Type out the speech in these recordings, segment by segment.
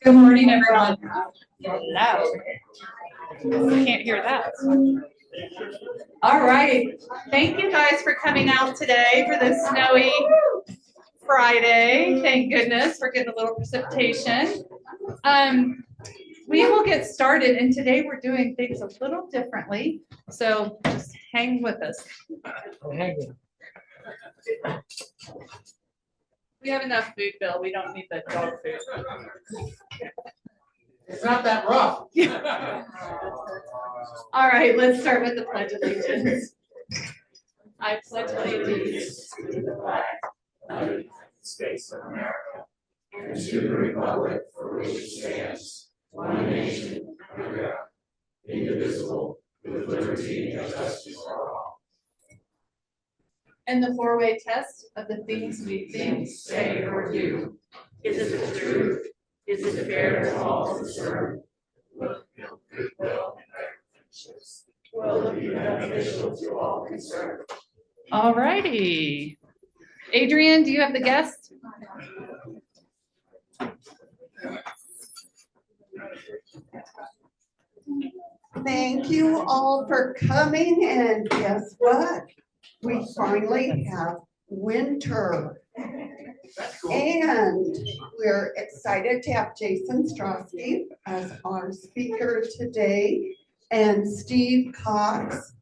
Good morning, everyone. Loud. I can't hear that. All right. Thank you guys for coming out today for this snowy Friday. Thank goodness we're getting a little precipitation. We will get started, and today we're doing things a little differently. So just hang with us. We have enough food, Bill. We don't need the dog food. It's not that rough. All right, let's start with the Pledge of Allegiance. I pledge allegiance to the flag of the United States of America and to the republic for which it stands, one nation, under God, indivisible, with liberty and justice for all. And the four-way test of the things we think, say, or do. Is it the truth? Is it fair to all concerned? Will it be beneficial to all concerned? All righty. Adrian, do you have the guest? Thank you all for coming, and guess what? We finally have winter. Cool. And we're excited to have Jason Strosky as our speaker today, and Steve Cox,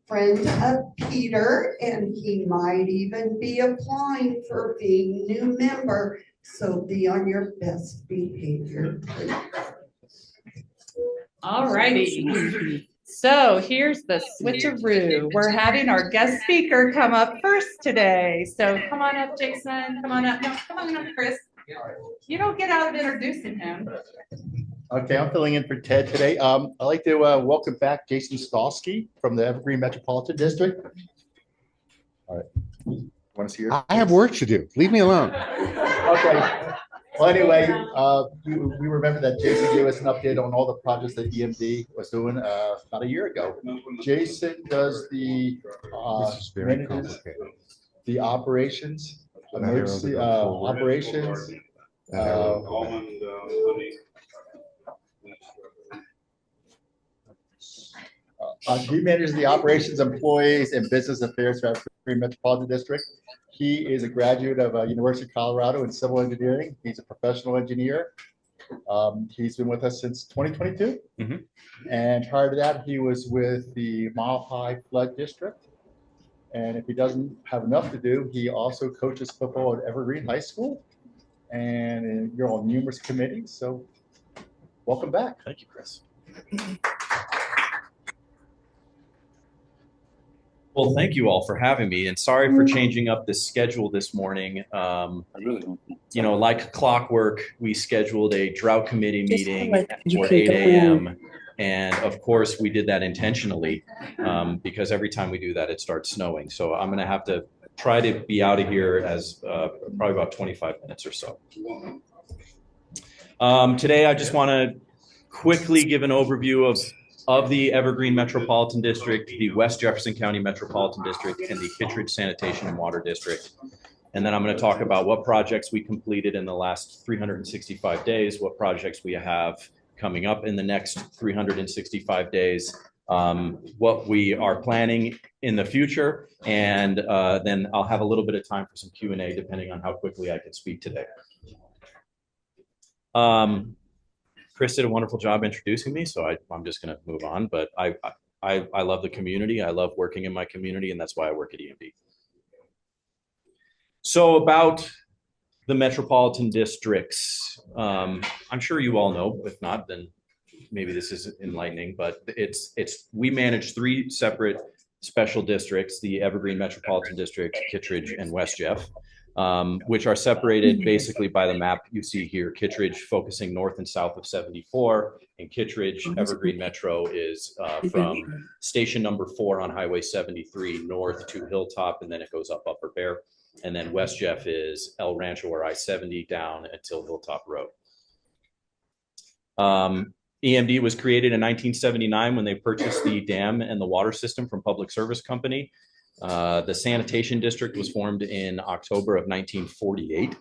friend of Peter, and he might even be applying for being new member, so be on your best behavior, please. All righty. So here's the switcheroo. We're having our guest speaker come up first today. So come on up, Jason. Come on up. No, come on up, Chris. You don't get out of introducing him. Okay, I'm filling in for Ted today. I'd like to welcome back Jason Stolsky from the Evergreen Metropolitan District. All right. Want to see your? I have work to do. Leave me alone. Okay. Well, anyway, we remember that Jason gave us an update on all the projects that EMD was doing about a year ago. Jason does the This is very complicated. the operations, emergency operations. He manages the operations, employees, and business affairs for Evergreen Metropolitan District. He is a graduate of University of Colorado in civil engineering. He's a professional engineer. He's been with us since 2022. Mm-hmm. And prior to that, he was with the Mile High Flood District. And if he doesn't have enough to do, he also coaches football at Evergreen High School. And you're on numerous committees. So welcome back. Thank you, Chris. Well, thank you all for having me, and sorry for changing up the schedule this morning. You know, like clockwork, we scheduled a drought committee meeting for 8 a.m. And of course, we did that intentionally because every time we do that, it starts snowing. So I'm going to have to try to be out of here as probably about 25 minutes or so. Today, I just want to quickly give an overview of the Evergreen Metropolitan District, the West Jefferson County Metropolitan District, and the Kittredge Sanitation and Water District. And then I'm going to talk about what projects we completed in the last 365 days, what projects we have coming up in the next 365 days, what we are planning in the future, and then I'll have a little bit of time for some Q&A depending on how quickly I can speak today. Chris did a wonderful job introducing me, so I'm just going to move on. But I love the community. I love working in my community, and that's why I work at EMD. So about the metropolitan districts, I'm sure you all know. If not, then maybe this is enlightening. But we manage three separate special districts: the Evergreen Metropolitan District, Kittredge, and West Jeff. Which are separated basically by the map you see here. Kittredge focusing north and south of 74, and Kittredge Evergreen Metro is from station number 4 on Highway 73 north to Hilltop, and then it goes up Upper Bear. And then West Jeff is El Rancho or I-70 down until Hilltop Road. EMD was created in 1979 when they purchased the dam and the water system from Public Service Company. The sanitation district was formed in October of 1948.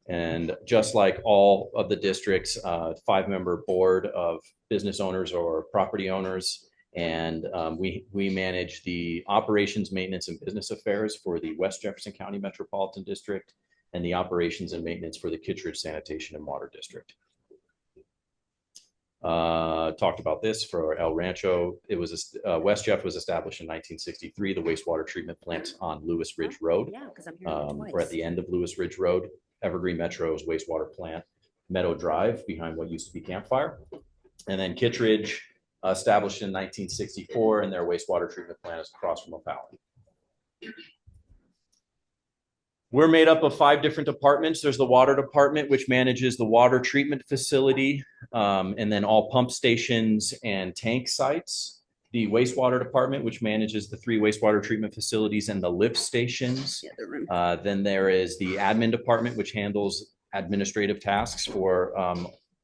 And just like all of the districts, 5-member board of business owners or property owners. And we manage the operations, maintenance, and business affairs for the West Jefferson County Metropolitan District and the operations and maintenance for the Kittredge Sanitation and Water District. Talked about this for El Rancho. It was West Jeff was established in 1963. The wastewater treatment plant on Lewis Ridge Road. Yeah, because I'm hearing We're at the end of Lewis Ridge Road. Evergreen Metro's wastewater plant, Meadow Drive, behind what used to be Campfire, and then Kittredge, established in 1964, and their wastewater treatment plant is across from O'Fallon. We're made up of 5 different departments. There's the water department, which manages the water treatment facility, and then all pump stations and tank sites. The wastewater department, which manages the 3 wastewater treatment facilities and the lift stations. Then there is the admin department, which handles administrative tasks for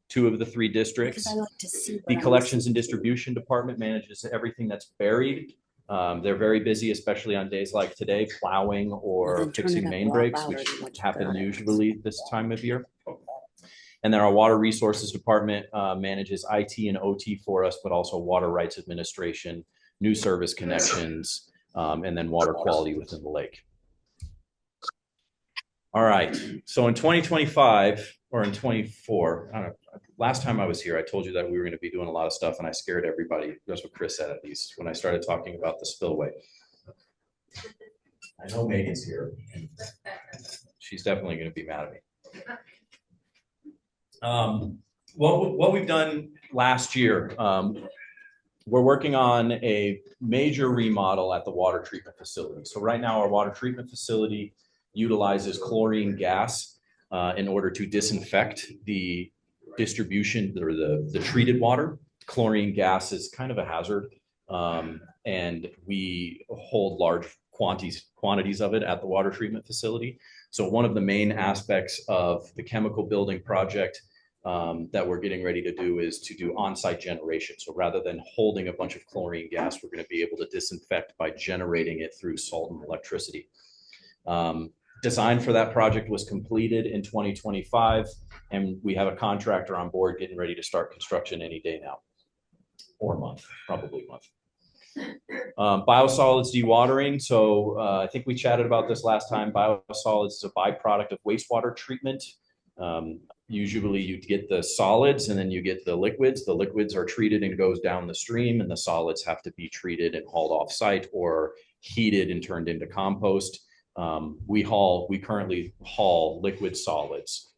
2 of the 3 districts. I like to see The what collections and distribution department manages everything that's buried. They're very busy, especially on days like today, plowing or Then turn fixing it up main a lot breaks, louder which than what you happen got it. usually this time of year. And then our water resources department manages IT and OT for us, but also water rights administration, new service connections, and then water quality within the lake. All right, so in 2025 or in 24, I don't know, last time I was here, I told you that we were going to be doing a lot of stuff and I scared everybody. That's what Chris said, at least, when I started talking about the spillway. I know Megan's here. She's definitely going to be mad at me. What we've done last year, we're working on a major remodel at the water treatment facility. So right now, our water treatment facility utilizes chlorine gas in order to disinfect the distribution or the treated water. Chlorine gas is kind of a hazard, and we hold large quantities of it at the water treatment facility. So one of the main aspects of the chemical building project that we're getting ready to do is to do on-site generation. So rather than holding a bunch of chlorine gas, we're going to be able to disinfect by generating it through salt and electricity. Design for that project was completed in 2025, and we have a contractor on board getting ready to start construction any day now, or month, probably month. Biosolids dewatering. So I think we chatted about this last time. Biosolids is a byproduct of wastewater treatment. Usually you get the solids and then you get the liquids. The liquids are treated and goes down the stream, and the solids have to be treated and hauled off site or heated and turned into compost. We currently haul liquid solids.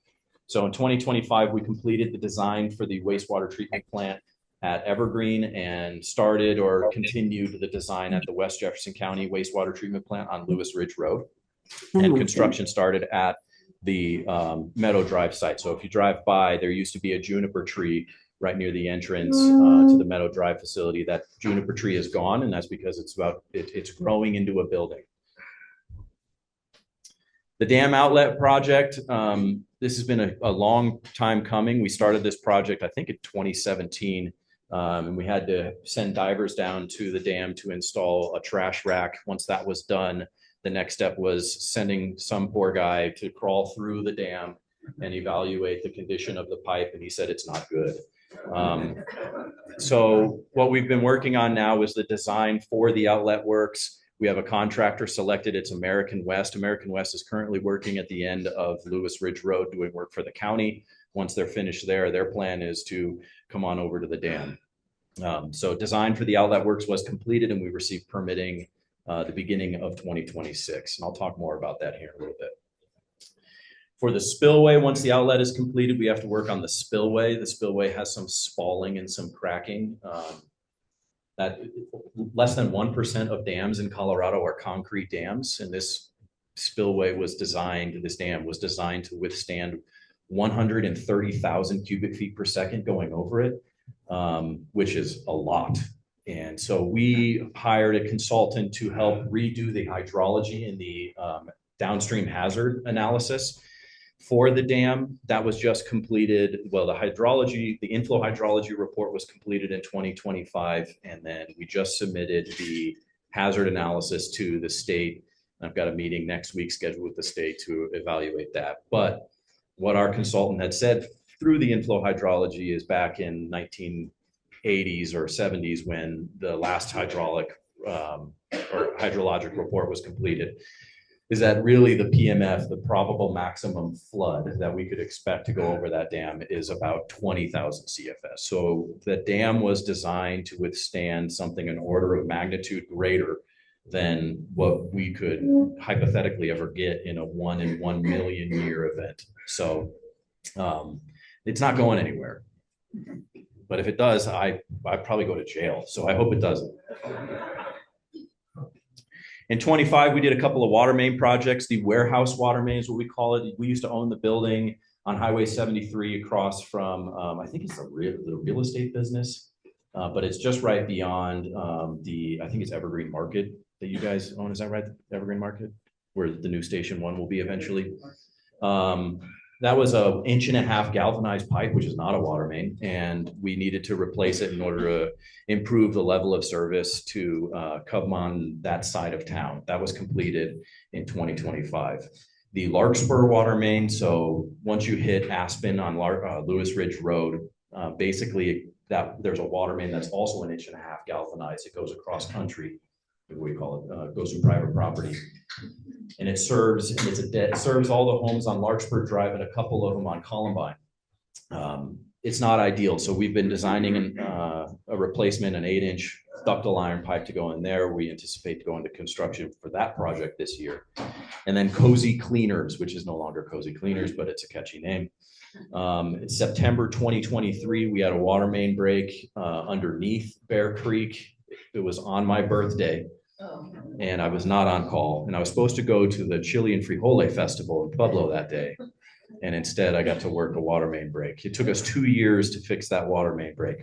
So in 2025, we completed the design for the wastewater treatment plant at Evergreen and started or continued the design at the West Jefferson County wastewater treatment plant on Lewis Ridge Road. And construction started at the Meadow Drive site. So if you drive by, there used to be a juniper tree right near the entrance to the Meadow Drive facility. That juniper tree is gone, and that's because it's growing into a building. The dam outlet project, this has been a long time coming. We started this project, I think, in 2017, and we had to send divers down to the dam to install a trash rack. Once that was done, the next step was sending some poor guy to crawl through the dam and evaluate the condition of the pipe, and he said it's not good. So what we've been working on now is the design for the outlet works. We have a contractor selected. It's American West. American West is currently working at the end of Lewis Ridge Road doing work for the county. Once they're finished there, their plan is to come on over to the dam. So design for the outlet works was completed, and we received permitting the beginning of 2026. And I'll talk more about that here in a little bit. For the spillway, once the outlet is completed, we have to work on the spillway. The spillway has some spalling and some cracking. That less than 1% of dams in Colorado are concrete dams, and this spillway was designed, this dam was designed to withstand 130,000 cubic feet per second going over it, which is a lot. And so we hired a consultant to help redo the hydrology and the downstream hazard analysis for the dam. That was just completed. Well, the inflow hydrology report was completed in 2025. And then we just submitted the hazard analysis to the state. I've got a meeting next week scheduled with the state to evaluate that. But what our consultant had said through the inflow hydrology is back in 1980s or 70s when the last hydraulic or hydrologic report was completed, is that really the PMF, the probable maximum flood that we could expect to go over that dam, is about 20,000 CFS. So the dam was designed to withstand something an order of magnitude greater than what we could hypothetically ever get in a 1 in 1 million year event. So it's not going anywhere. But if it does, I'd probably go to jail. So I hope it doesn't. In 25, we did a couple of water main projects. The warehouse water main is what we call it. We used to own the building on Highway 73 across from, I think it's the real estate business, but it's just right beyond I think it's Evergreen Market that you guys own. Is that right? Evergreen Market, where the new Station 1 will be eventually. That was an 1.5 inch galvanized pipe, which is not a water main, and we needed to replace it in order to improve the level of service to come on that side of town. That was completed in 2025. The Larkspur water main, so once you hit Aspen on Lewis Ridge Road, basically there's a water main that's also 1.5 inch galvanized. It goes across country, what we call it, goes through private property. And it serves, serves all the homes on Larkspur Drive and a couple of them on Columbine. It's not ideal. So we've been designing a replacement, an 8 inch ductile iron pipe to go in there. We anticipate to go into construction for that project this year. And then Cozy Cleaners, which is no longer Cozy Cleaners, but it's a catchy name. In September 2023, we had a water main break underneath Bear Creek. It was on my birthday. And I was not on call, and I was supposed to go to the Chili and Frijole Festival in Pueblo that day. And instead I got to work a water main break. It took us 2 years to fix that water main break.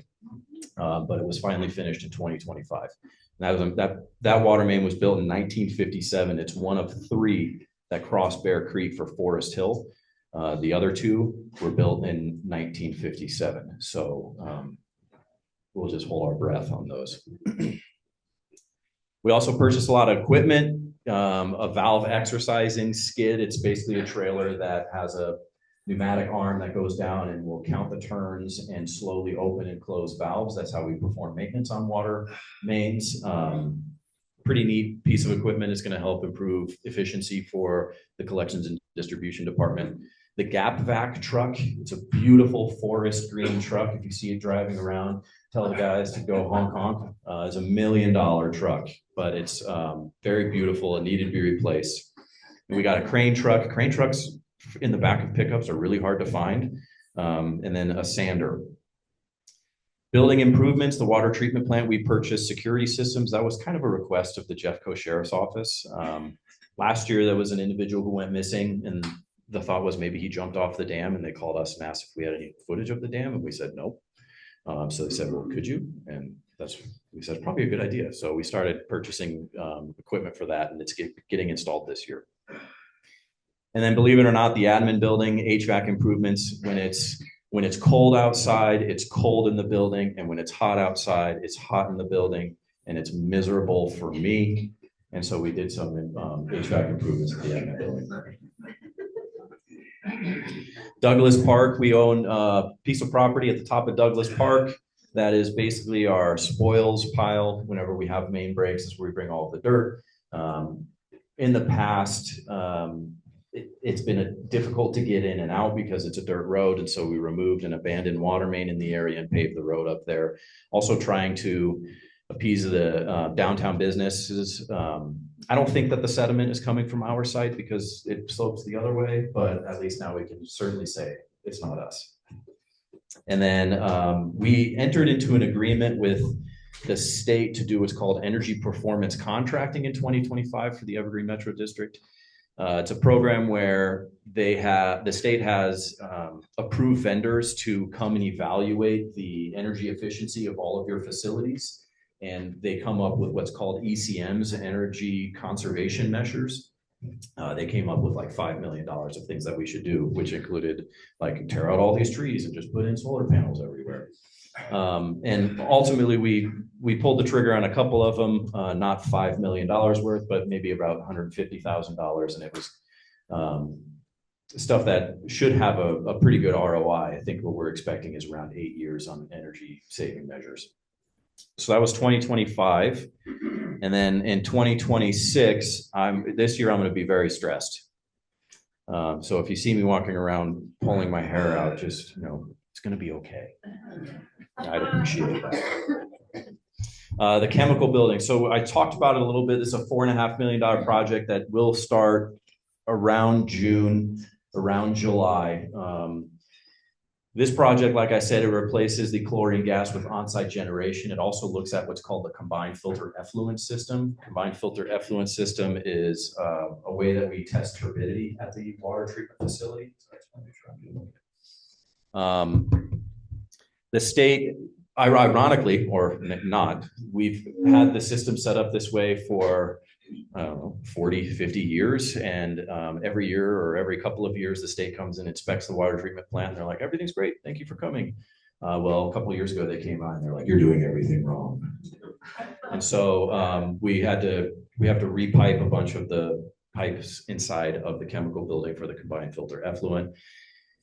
But it was finally finished in 2025. And that water main was built in 1957. It's one of 3 that crossed Bear Creek for Forest Hill. The other 2 were built in 1957. So we'll just hold our breath on those. We also purchased a lot of equipment, a valve exercising skid. It's basically a trailer that has a pneumatic arm that goes down and will count the turns and slowly open and close valves. That's how we perform maintenance on water mains. Pretty neat piece of equipment. Is going to help improve efficiency for the collections and distribution department. The Gap Vac truck, it's a beautiful forest green truck. If you see it driving around, tell the guys to go honk honk. It's $1 million truck, but it's very beautiful and needed to be replaced. And we got a crane truck. Crane trucks in the back of pickups are really hard to find. And then a sander. Building improvements, the water treatment plant, we purchased security systems. That was kind of a request of the Jeffco Sheriff's Office. Last year, there was an individual who went missing, and the thought was maybe he jumped off the dam, and they called us and asked if we had any footage of the dam, and we said nope. So they said, well, could you? And we said, probably a good idea. So we started purchasing equipment for that, and it's getting installed this year. And then, believe it or not, the admin building, HVAC improvements, when it's cold outside, it's cold in the building, and when it's hot outside, it's hot in the building, and it's miserable for me. And so we did some HVAC improvements at the admin building. Douglas Park, we own a piece of property at the top of Douglas Park. That is basically our spoils pile. Whenever we have main breaks, is where we bring all of the dirt. In the past, it's been difficult to get in and out because it's a dirt road. And so we removed an abandoned water main in the area and paved the road up there. Also trying to appease the downtown businesses. I don't think that the sediment is coming from our site because it slopes the other way, but at least now we can certainly say it's not us. And then we entered into an agreement with the state to do what's called energy performance contracting in 2025 for the Evergreen Metro District. It's a program where the state has approved vendors to come and evaluate the energy efficiency of all of your facilities. And they come up with what's called ECMs, energy conservation measures. They came up with like $5 million of things that we should do, which included like tear out all these trees and just put in solar panels everywhere. And ultimately we pulled the trigger on a couple of them, not $5 million worth, but maybe about $150,000. And it was stuff that should have a pretty good ROI. I think what we're expecting is around 8 years on energy saving measures. So that was 2025. And then in 2026, this year I'm going to be very stressed. So if you see me walking around pulling my hair out, just, it's going to be okay. I'd appreciate that. The chemical building. So I talked about it a little bit. This is a $4.5 million project that will start around June, around July. This project, like I said, it replaces the chlorine gas with on-site generation. It also looks at what's called the combined filter effluent system. Combined filter effluent system is a way that we test turbidity at the water treatment facility. The state, ironically, or not, we've had the system set up this way for 40, 50 years. And every year or every couple of years, the state comes and inspects the water treatment plant. And they're like, everything's great. Thank you for coming. Well, a couple of years ago, they came by and they're like, you're doing everything wrong. And so we have to repipe a bunch of the pipes inside of the chemical building for the combined filter effluent.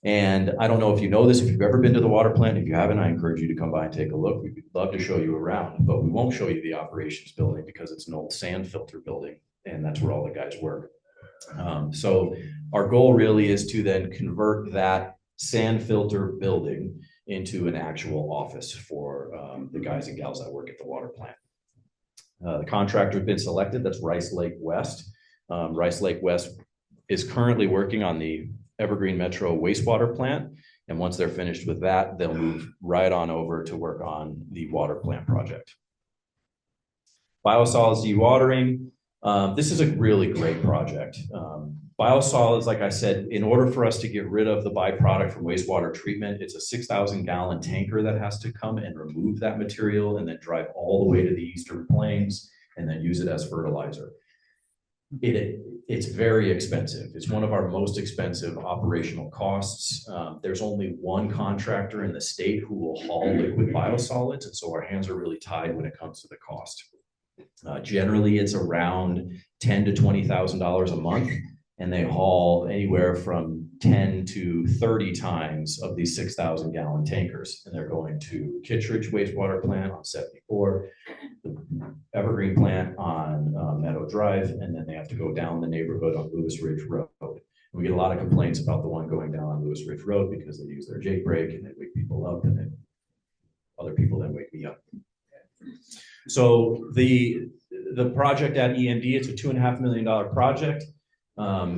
And I don't know if you know this, if you've ever been to the water plant. If you haven't, I encourage you to come by and take a look. We'd love to show you around, but we won't show you the operations building because it's an old sand filter building, and that's where all the guys work. So our goal really is to then convert that sand filter building into an actual office for the guys and gals that work at the water plant. The contractor has been selected. That's Rice Lake West. Rice Lake West is currently working on the Evergreen Metro wastewater plant. And once they're finished with that, they'll move right on over to work on the water plant project. Biosolids dewatering. This is a really great project. Biosolids, like I said, in order for us to get rid of the byproduct from wastewater treatment, it's a 6,000 gallon tanker that has to come and remove that material and then drive all the way to the Eastern Plains and then use it as fertilizer. It's very expensive. It's one of our most expensive operational costs. There's only one contractor in the state who will haul liquid biosolids, and so our hands are really tied when it comes to the cost. Generally, it's around $10,000 to $20,000 a month, and they haul anywhere from 10 to 30 times of these 6,000 gallon tankers, and they're going to Kittredge wastewater plant on 74, the Evergreen plant on Meadow Drive, and then they have to go down the neighborhood on Lewis Ridge Road. And we get a lot of complaints about the one going down on Lewis Ridge Road because they use their Jake brake and they wake people up, and then other people then wake me up. So the project at EMD, it's a $2.5 million project.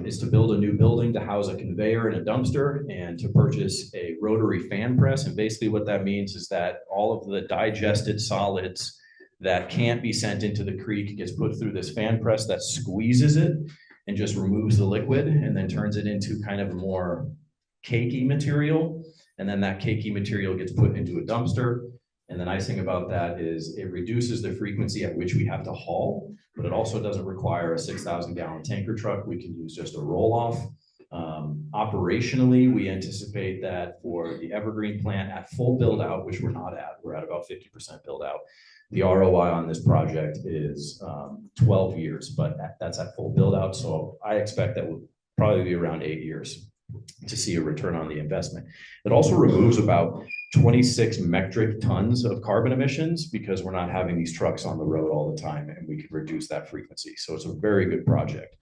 Is to build a new building to house a conveyor and a dumpster and to purchase a rotary fan press. And basically what that means is that all of the digested solids that can't be sent into the creek gets put through this fan press that squeezes it and just removes the liquid and then turns it into kind of a more cakey material. And then that cakey material gets put into a dumpster. And the nice thing about that is it reduces the frequency at which we have to haul, but it also doesn't require a 6,000 gallon tanker truck. We can use just a roll off. Operationally, we anticipate that for the Evergreen plant at full build out, which we're not at, we're at about 50% build out. The ROI on this project is 12 years, but that's at full build out. So I expect that will probably be around 8 years to see a return on the investment. It also removes about 26 metric tons of carbon emissions because we're not having these trucks on the road all the time, and we can reduce that frequency. So it's a very good project.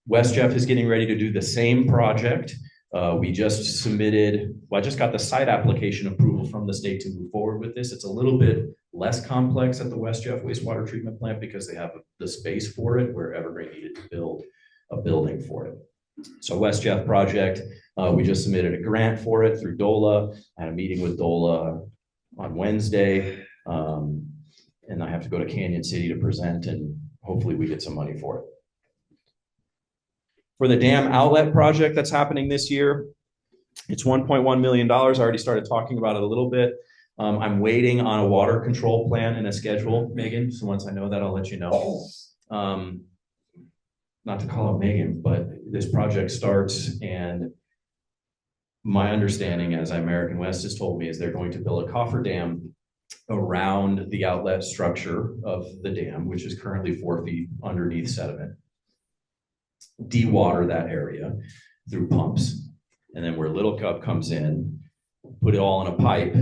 West Jeff is getting ready to do the same project. We just submitted, well, I just got the site application approval from the state to move forward with this. It's a little bit less complex at the West Jeff wastewater treatment plant because they have the space for it, where Evergreen needed to build a building for it. So West Jeff project, we just submitted a grant for it through DOLA. I had a meeting with DOLA on Wednesday, and I have to go to Canyon City to present, and hopefully we get some money for it. For the dam outlet project that's happening this year, it's $1.1 million. I already started talking about it a little bit. I'm waiting on a water control plan and a schedule, Megan. So once I know that, I'll let you know. Not to call it Megan, but this project starts, and my understanding, as American West has told me, is they're going to build a cofferdam around the outlet structure of the dam, which is currently 4 feet underneath sediment. dewater that area through pumps. And then where Little Cup comes in, put it all in a pipe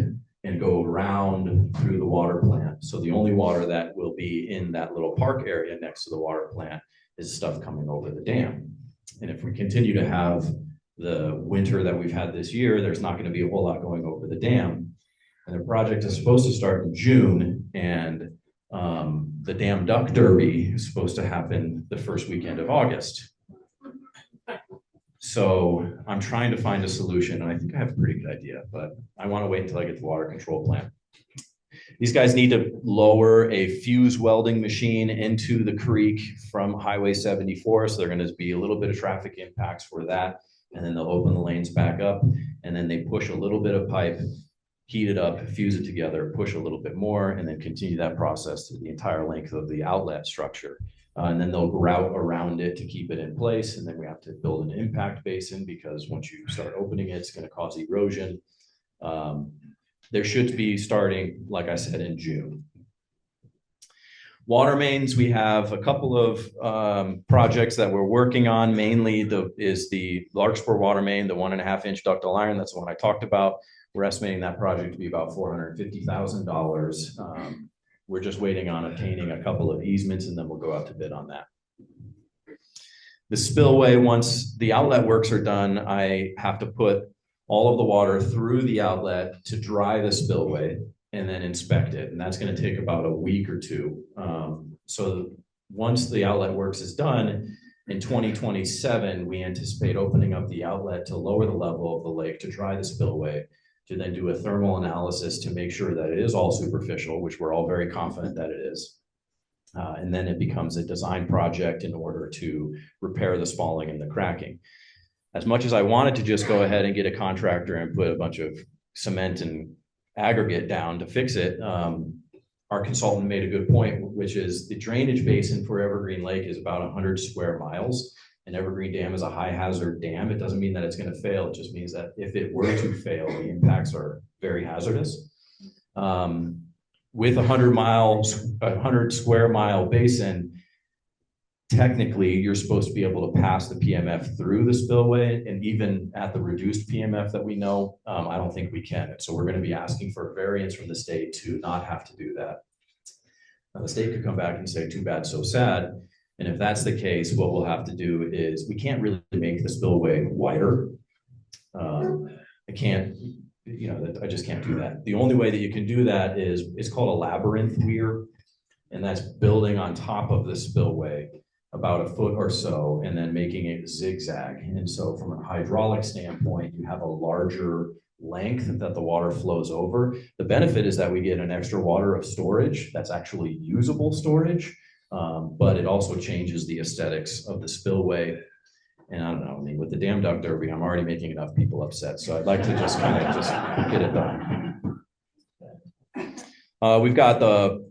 and go around through the water plant. So the only water that will be in that little park area next to the water plant is stuff coming over the dam. And if we continue to have the winter that we've had this year, there's not going to be a whole lot going over the dam. And the project is supposed to start in June, and the dam duck derby is supposed to happen the first weekend of August. So I'm trying to find a solution, and I think I have a pretty good idea, but I want to wait until I get the water control plan. These guys need to lower a fuse welding machine into the creek from Highway 74. So they're going to be a little bit of traffic impacts for that. And then they'll open the lanes back up, and then they push a little bit of pipe, heat it up, fuse it together, push a little bit more, and then continue that process through the entire length of the outlet structure. And then they'll grout around it to keep it in place. And then we have to build an impact basin, because once you start opening it, it's going to cause erosion. There should be starting, like I said, in June. Water mains, we have a couple of projects that we're working on. Mainly is the Larkspur water main, the 1.5-inch ductile iron. That's the one I talked about. We're estimating that project to be about $450,000. We're just waiting on obtaining a couple of easements, and then we'll go out to bid on that. The spillway, once the outlet works are done, I have to put all of the water through the outlet to dry the spillway and then inspect it. And that's going to take about a week or two. So once the outlet works is done, in 2027, we anticipate opening up the outlet to lower the level of the lake to dry the spillway, to then do a thermal analysis to make sure that it is all superficial, which we're all very confident that it is. And then it becomes a design project in order to repair the spalling and the cracking. As much as I wanted to just go ahead and get a contractor and put a bunch of cement and aggregate down to fix it, our consultant made a good point, which is the drainage basin for Evergreen Lake is about 100 square miles. And Evergreen Dam is a high hazard dam. It doesn't mean that it's going to fail. It just means that if it were to fail, the impacts are very hazardous. With 100 square mile basin, technically you're supposed to be able to pass the PMF through the spillway, and even at the reduced PMF that we know, I don't think we can. So we're going to be asking for a variance from the state to not have to do that. Now, the state could come back and say, too bad, so sad. And if that's the case, what we'll have to do is, we can't really make the spillway wider. I can't, I just can't do that. The only way that you can do that is, it's called a labyrinth weir, and that's building on top of the spillway about a foot or so, and then making it zigzag. And so from a hydraulic standpoint, you have a larger length that the water flows over. The benefit is that we get an extra water of storage that's actually usable storage. But it also changes the aesthetics of the spillway. And I don't know, I mean, with the dam duck derby, I'm already making enough people upset. So I'd like to just kind of just get it done. We've got the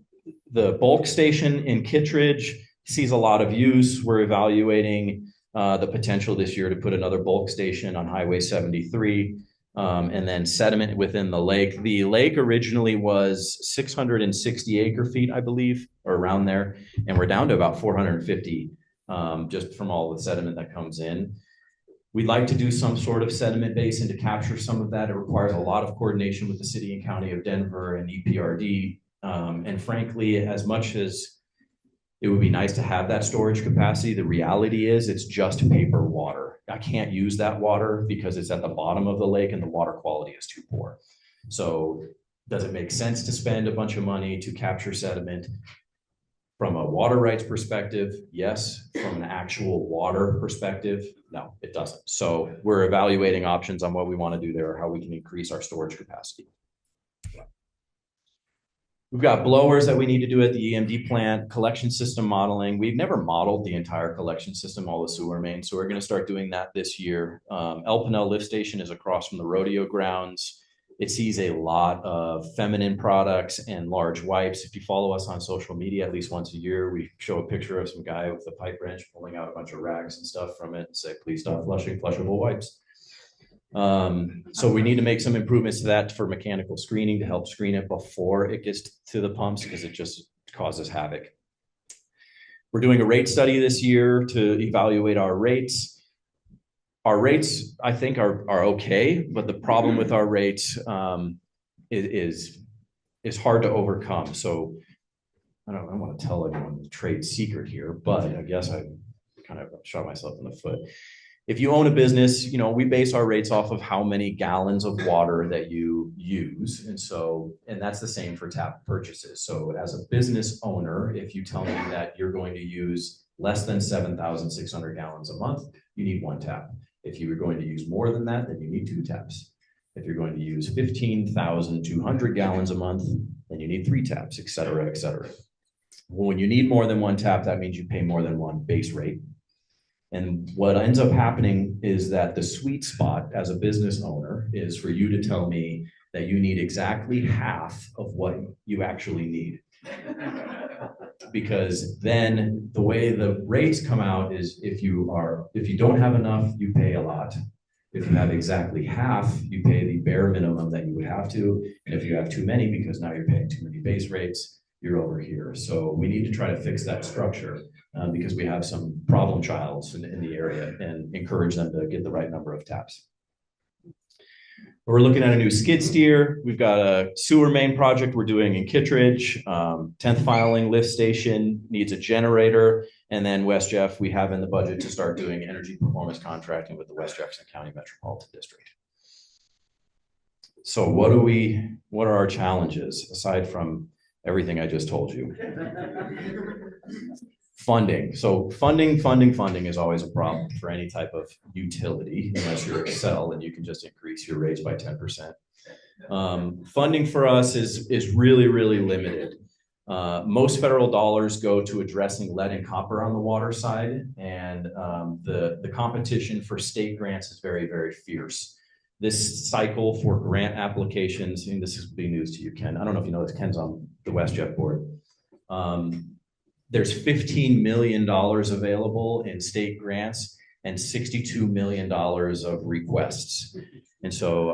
bulk station in Kittredge, sees a lot of use. We're evaluating the potential this year to put another bulk station on Highway 73. And then sediment within the lake. The lake originally was 660 acre feet, I believe, or around there. And we're down to about 450 just from all the sediment that comes in. We'd like to do some sort of sediment basin to capture some of that. It requires a lot of coordination with the city and county of Denver and EPRD. And frankly, as much as it would be nice to have that storage capacity, the reality is it's just paper water. I can't use that water because it's at the bottom of the lake and the water quality is too poor. So does it make sense to spend a bunch of money to capture sediment? From a water rights perspective, yes. From an actual water perspective, no, it doesn't. So we're evaluating options on what we want to do there, how we can increase our storage capacity. We've got blowers that we need to do at the EMD plant, collection system modeling. We've never modeled the entire collection system, all the sewer mains, so we're going to start doing that this year. El Pinel lift station is across from the rodeo grounds. It sees a lot of feminine products and large wipes. If you follow us on social media, at least once a year, we show a picture of some guy with a pipe wrench pulling out a bunch of rags and stuff from it and say, please stop flushing flushable wipes. So we need to make some improvements to that for mechanical screening to help screen it before it gets to the pumps, because it just causes havoc. We're doing a rate study this year to evaluate our rates. Our rates, I think, are okay, but the problem with our rates is hard to overcome. So I don't want to tell anyone the trade secret here, but I guess I kind of shot myself in the foot. If you own a business, you know, we base our rates off of how many gallons of water that you use. And that's the same for tap purchases. So as a business owner, if you tell me that you're going to use less than 7,600 gallons a month, you need one tap. If you are going to use more than that, then you need two taps. If you're going to use 15,200 gallons a month, then you need three taps, et cetera, et cetera. Well, when you need more than one tap, that means you pay more than one base rate. And what ends up happening is that the sweet spot as a business owner is for you to tell me that you need exactly half of what you actually need. Because then the way the rates come out is if you don't have enough, you pay a lot. If you have exactly half, you pay the bare minimum that you would have to. And if you have too many, because now you're paying too many base rates, you're over here. So we need to try to fix that structure because we have some problem childs in the area and encourage them to get the right number of taps. We're looking at a new skid steer. We've got a sewer main project we're doing in Kittredge. 10th filing lift station needs a generator. And then West Jeff, we have in the budget to start doing energy performance contracting with the West Jefferson County Metropolitan District. So what are our challenges aside from everything I just told you? Funding. So funding is always a problem for any type of utility, unless you're Excel and you can just increase your rates by 10%. Funding for us is really, really limited. Most federal dollars go to addressing lead and copper on the water side, and the competition for state grants is very, very fierce. This cycle for grant applications, and this is big news to you, Ken. I don't know if you know this, Ken's on the West Jeff board. There's $15 million available in state grants and $62 million of requests. And so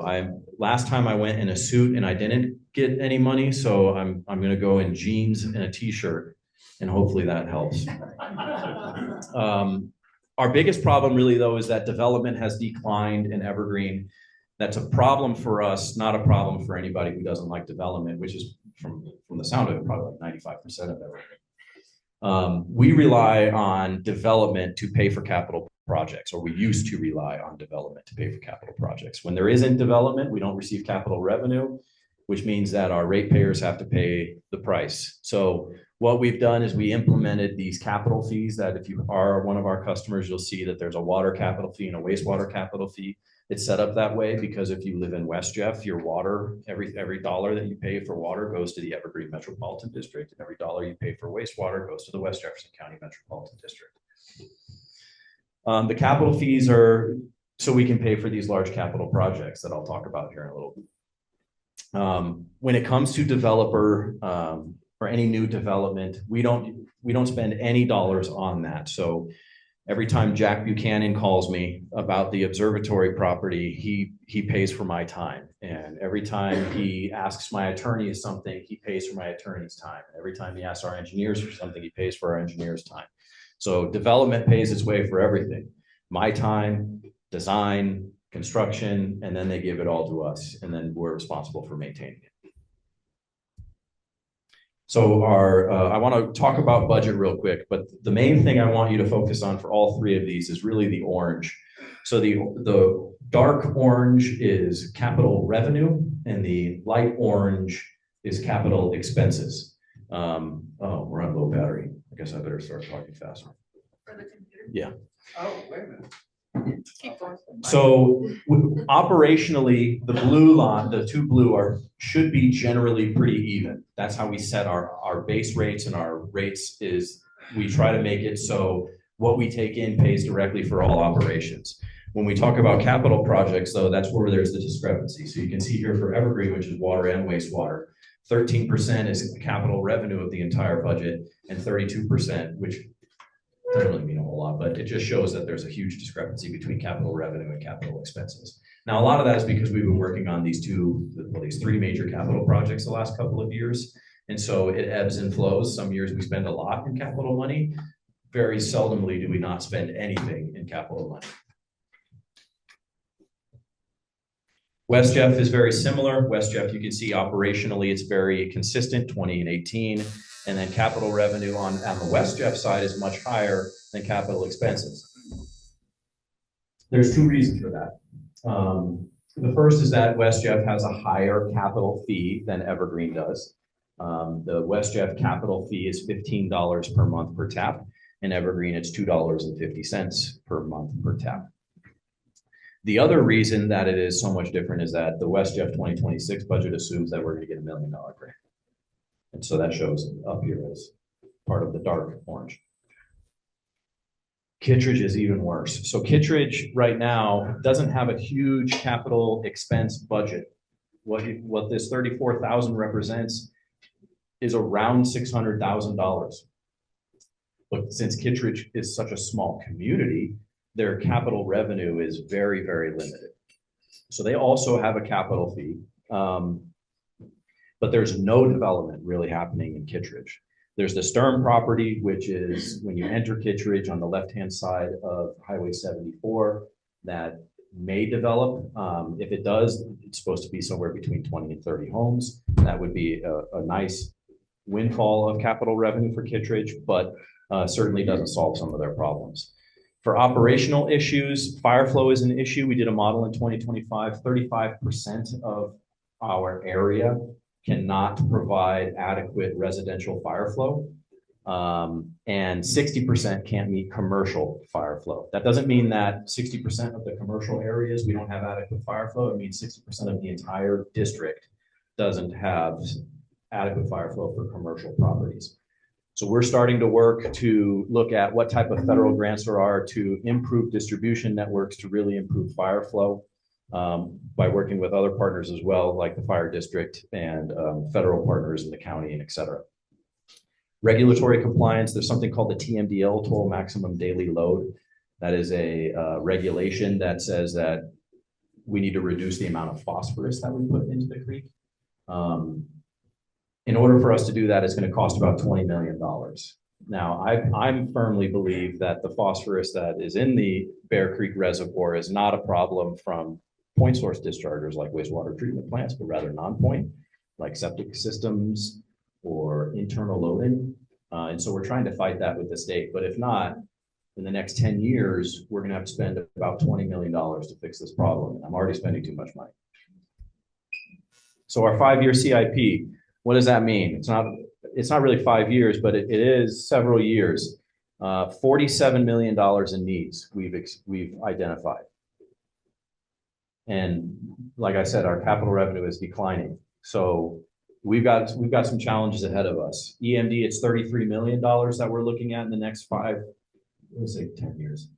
last time I went in a suit and I didn't get any money, so I'm going to go in jeans and a t-shirt, and hopefully that helps. Our biggest problem really though is that development has declined in Evergreen. That's a problem for us, not a problem for anybody who doesn't like development, which is from the sound of it, probably like 95% of Evergreen. We rely on development to pay for capital projects, or we used to rely on development to pay for capital projects. When there isn't development, we don't receive capital revenue, which means that our ratepayers have to pay the price. So what we've done is we implemented these capital fees that if you are one of our customers, you'll see that there's a water capital fee and a wastewater capital fee. It's set up that way because if you live in West Jeff, your water, every dollar that you pay for water goes to the Evergreen Metropolitan District, and every dollar you pay for wastewater goes to the West Jefferson County Metropolitan District. The capital fees are so we can pay for these large capital projects that I'll talk about here in a little bit. When it comes to developer or any new development, we don't spend any dollars on that. So every time Jack Buchanan calls me about the observatory property, he pays for my time. And every time he asks my attorney something, he pays for my attorney's time. And every time he asks our engineers for something, he pays for our engineers' time. So development pays its way for everything. My time, design, construction, and then they give it all to us. And then we're responsible for maintaining it. So I want to talk about budget real quick, but the main thing I want you to focus on for all three of these is really the orange. So the dark orange is capital revenue, and the light orange is capital expenses. Oh, we're on low battery. I guess I better start talking faster. For the computer? Yeah. Oh, wait a minute. Keep going. So operationally, the blue line, the two blue should be generally pretty even. That's how we set our base rates, and our rates is we try to make it so what we take in pays directly for all operations. When we talk about capital projects, though, that's where there's the discrepancy. So you can see here for Evergreen, which is water and wastewater, 13% is capital revenue of the entire budget, and 32%, which doesn't really mean a whole lot, but it just shows that there's a huge discrepancy between capital revenue and capital expenses. Now, a lot of that is because we've been working on these three major capital projects the last couple of years. And so it ebbs and flows. Some years we spend a lot in capital money. very seldomly do we not spend anything in capital money. West Jeff is very similar. West Jeff, you can see operationally, it's very consistent, 20 and 18. And then capital revenue on the West Jeff side is much higher than capital expenses. There's two reasons for that. The first is that West Jeff has a higher capital fee than Evergreen does. The West Jeff capital fee is $15 per month per tap. In Evergreen, it's $2.50 per month per tap. The other reason that it is so much different is that the West Jeff 2026 budget assumes that we're going to get $1 million grant. And so that shows up here as part of the dark orange. Kittredge is even worse. So Kittredge right now doesn't have a huge capital expense budget. What this 34,000 represents is around $600,000. But since Kittredge is such a small community, their capital revenue is very, very limited. So they also have a capital fee, but there's no development really happening in Kittredge. There's the Sturm property, which is when you enter Kittredge on the left-hand side of Highway 74, that may develop. If it does, it's supposed to be somewhere between 20 and 30 homes. That would be a nice windfall of capital revenue for Kittredge, but certainly doesn't solve some of their problems. For operational issues, fire flow is an issue. We did a model in 2025, 35% of our area cannot provide adequate residential fire flow, and 60% can't meet commercial fire flow. That doesn't mean that 60% of the commercial areas we don't have adequate fire flow. It means 60% of the entire district doesn't have adequate fire flow for commercial properties. So we're starting to work to look at what type of federal grants there are to improve distribution networks to really improve fire flow, by working with other partners as well, like the fire district and federal partners in the county and et cetera. Regulatory compliance, there's something called the TMDL, total maximum daily load. That is a regulation that says that we need to reduce the amount of phosphorus that we put into the creek. In order for us to do that, it's going to cost about $20 million. Now, I firmly believe that the phosphorus that is in the Bear Creek Reservoir is not a problem from point source dischargers like wastewater treatment plants, but rather non-point, like septic systems or internal loading. And so we're trying to fight that with the state. But if not, in the next 10 years, we're going to have to spend about $20 million to fix this problem. I'm already spending too much money. So our 5-year CIP, what does that mean? It's not really 5 years, but it is several years. $47 million in needs we've identified. And like I said, our capital revenue is declining. So we've got some challenges ahead of us. EMD, it's $33 million that we're looking at in the next 10 years.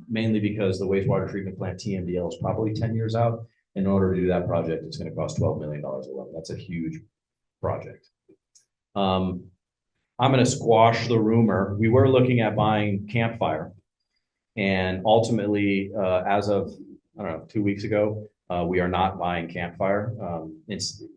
Mainly because the wastewater treatment plant TMDL is probably 10 years out. In order to do that project, it's going to cost $12 million alone. That's a huge project. I'm going to squash the rumor. We were looking at buying Campfire, and ultimately, as of, I don't know, 2 weeks ago, we are not buying Campfire.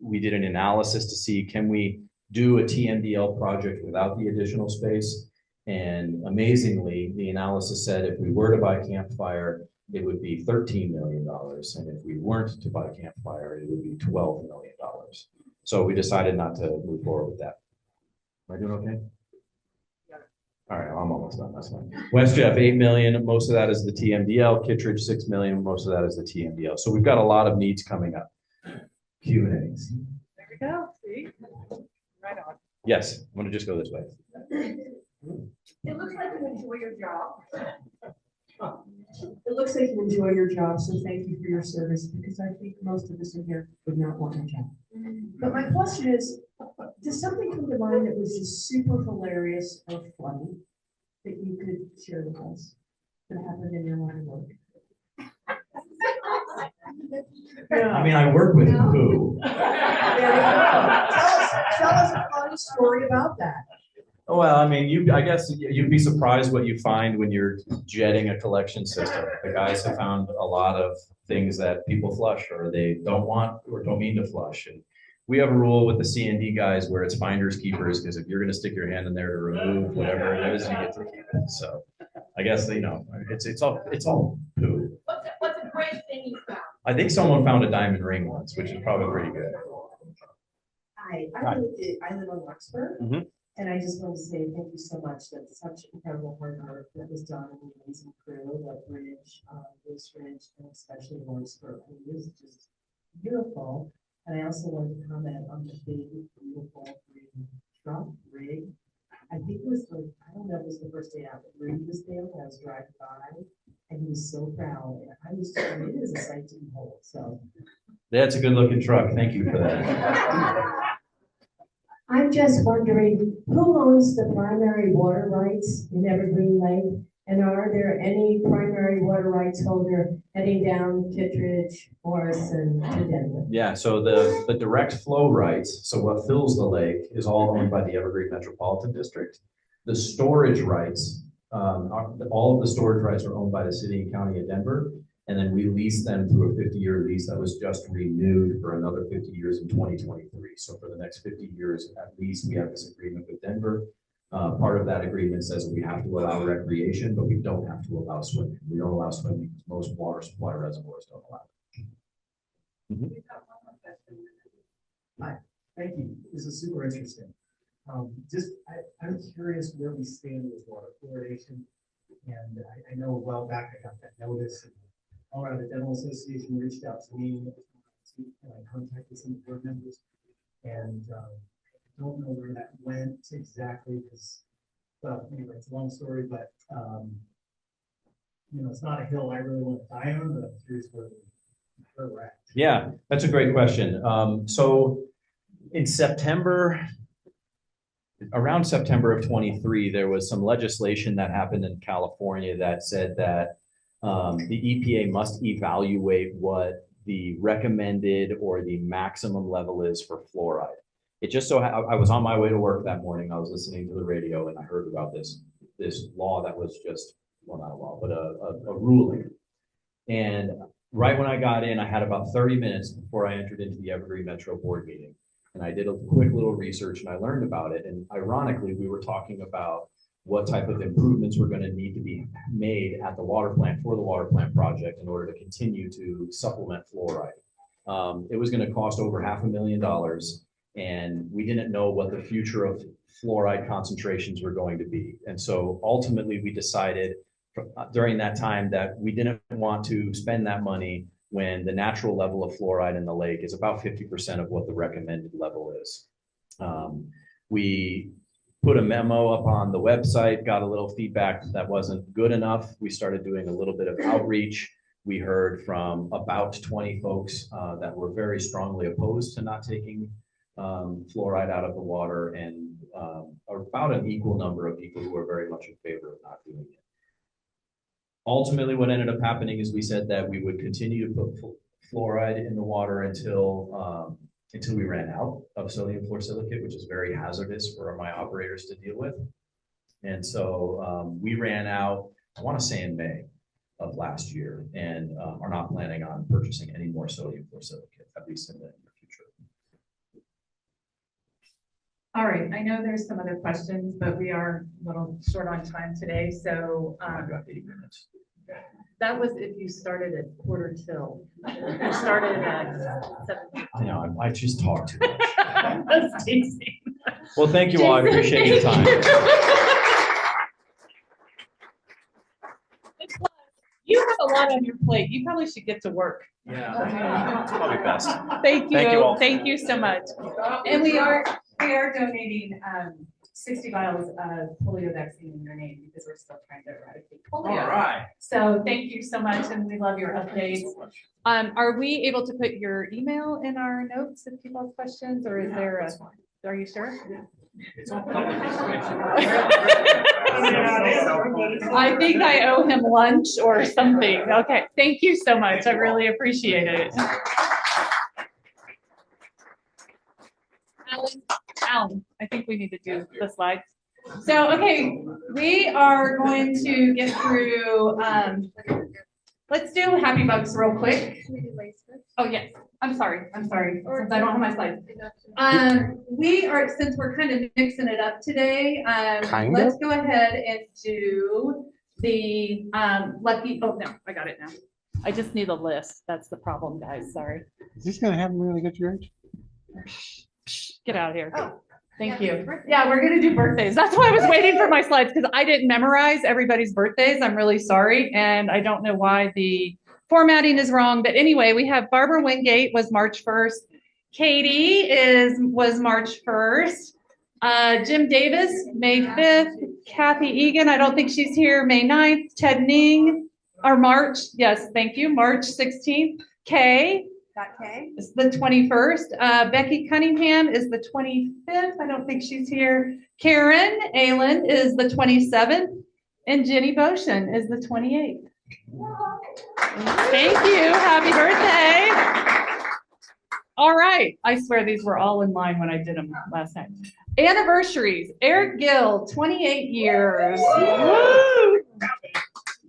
We did an analysis to see, can we do a TMDL project without the additional space? And amazingly, the analysis said if we were to buy Campfire, it would be $13 million. And if we weren't to buy Campfire, it would be $12 million. So we decided not to move forward with that. Am I doing okay? Yeah. All right, I'm almost done. That's fine. West Jeff, $8 million. Most of that is the TMDL. Kittredge, $6 million. Most of that is the TMDL. So we've got a lot of needs coming up. Q&As. There we go. See? Right on. Yes, I'm going to just go this way. It looks like you enjoy your job. It looks like you enjoy your job, so thank you for your service, because I think most of us in here would not want a job. But my question is, does something come to mind that was just super hilarious or funny that you could share with us that happened in your line of work? I mean, I work with who? Tell us a funny story about that. Well, I mean, I guess you'd be surprised what you find when you're jetting a collection system. The guys have found a lot of things that people flush or they don't want or don't mean to flush. And we have a rule with the C and D guys where it's finders keepers, because if you're gonna stick your hand in there to remove whatever it is, you get to keep it. So I guess, it's all poo. What's a great thing you found? I think someone found a diamond ring once, which is probably pretty good. Hi, Hi. I live on Larkspur. Mhm. And I just want to say thank you so much. That's such incredible hard work that was done in the amazing crew, that bridge, this bridge, and especially Larkspur. I mean, it was just beautiful. And I also wanted to comment on the big, beautiful green truck rig. I think it was like, I don't know if it was the first day out, but Rudy was there when I was driving by, and he was so proud. And I was, I mean, it is a sight to behold, so. That's a good looking truck. Thank you for that. I'm just wondering, who owns the primary water rights in Evergreen Lake? And are there any primary water rights holder heading down Kittredge, Morrison to Denver? Yeah, so the direct flow rights, so what fills the lake is all owned by the Evergreen Metropolitan District. The storage rights, all of the storage rights are owned by the city and county of Denver. And then we lease them through a 50-year lease that was just renewed for another 50 years in 2023. So for the next 50 years, at least, we have this agreement with Denver. Part of that agreement says we have to allow recreation, but we don't have to allow swimming. We don't allow swimming because most water supply reservoirs don't allow it. Hi, thank you. This is super interesting. I'm curious where we stand with water fluoridation. And I know a while back I got that notice. And Colorado Dental Association reached out to me. I contacted some board members. And I don't know where that went exactly because, well, anyway, it's a long story, but it's not a hill I really want to die on, but I'm curious where we're at. Yeah, that's a great question. So in September, around September of 23, there was some legislation that happened in California that said that the EPA must evaluate what the recommended or the maximum level is for fluoride. It just so I was on my way to work that morning. I was listening to the radio and I heard about this law that was just, well, not a law, but a ruling. And right when I got in, I had about 30 minutes before I entered into the Evergreen Metro board meeting. And I did a quick little research and I learned about it. And ironically, we were talking about what type of improvements were going to need to be made at the water plant for the water plant project in order to continue to supplement fluoride. It was going to cost over $500,000, and we didn't know what the future of fluoride concentrations were going to be. And so ultimately we decided during that time that we didn't want to spend that money when the natural level of fluoride in the lake is about 50% of what the recommended level is. We put a memo up on the website, got a little feedback that wasn't good enough. We started doing a little bit of outreach. We heard from about 20 folks that were very strongly opposed to not taking fluoride out of the water, and about an equal number of people who were very much in favor of not doing it. Ultimately, what ended up happening is we said that we would continue to put fluoride in the water until we ran out of sodium fluorosilicate, which is very hazardous for my operators to deal with. And so we ran out, I want to say in May of last year, and are not planning on purchasing any more sodium fluorosilicate, at least in the near future. All right, I know there's some other questions, but we are a little short on time today, so I've got 8 minutes. that was if you started at quarter till. You started at 7. I know, I just talk too much. That's teasing. Well, thank you all. I appreciate your time. You have a lot on your plate. You probably should get to work. Yeah, it's probably best. Thank you. Thank you all. Thank you so much. And we are donating 60 vials of polio vaccine in your name because we're still trying to eradicate polio. All right. So thank you so much, and we love your updates. Are we able to put your email in our notes if people have questions, or is there a, are you sure? It's all public information. I think I owe him lunch or something. Okay, thank you so much. I really appreciate it. Alan, I think we need to do the slides. So, okay, we are going to get through, let's do Happy Bugs real quick. Oh, yes. I'm sorry, since I don't have my slides. Since we're kind of mixing it up today, let's go ahead and do the, lucky, oh, no, I got it now. I just need a list. That's the problem, guys, sorry. Is this gonna happen when I get your age? Get out of here. Oh, Thank yeah, you. birthday. Yeah, we're gonna do birthdays. That's why I was waiting for my slides, because I didn't memorize everybody's birthdays. I'm really sorry, and I don't know why the formatting is wrong. But anyway, we have Barbara Wingate was March 1st. Katie was March 1st. Jim Davis, May 5th. Kathy Egan, I don't think she's here, May 9th. Ted Ning, or March, yes, thank you, March 16th. Kay, Okay. is the 21st. Becky Cunningham is the 25th. I don't think she's here. Karen Aylen is the 27th. And Jenny Boshin is the 28th. Thank you. Happy birthday. All right. I swear these were all in line when I did them last night. Anniversaries. Eric Gill, 28 years. Woo!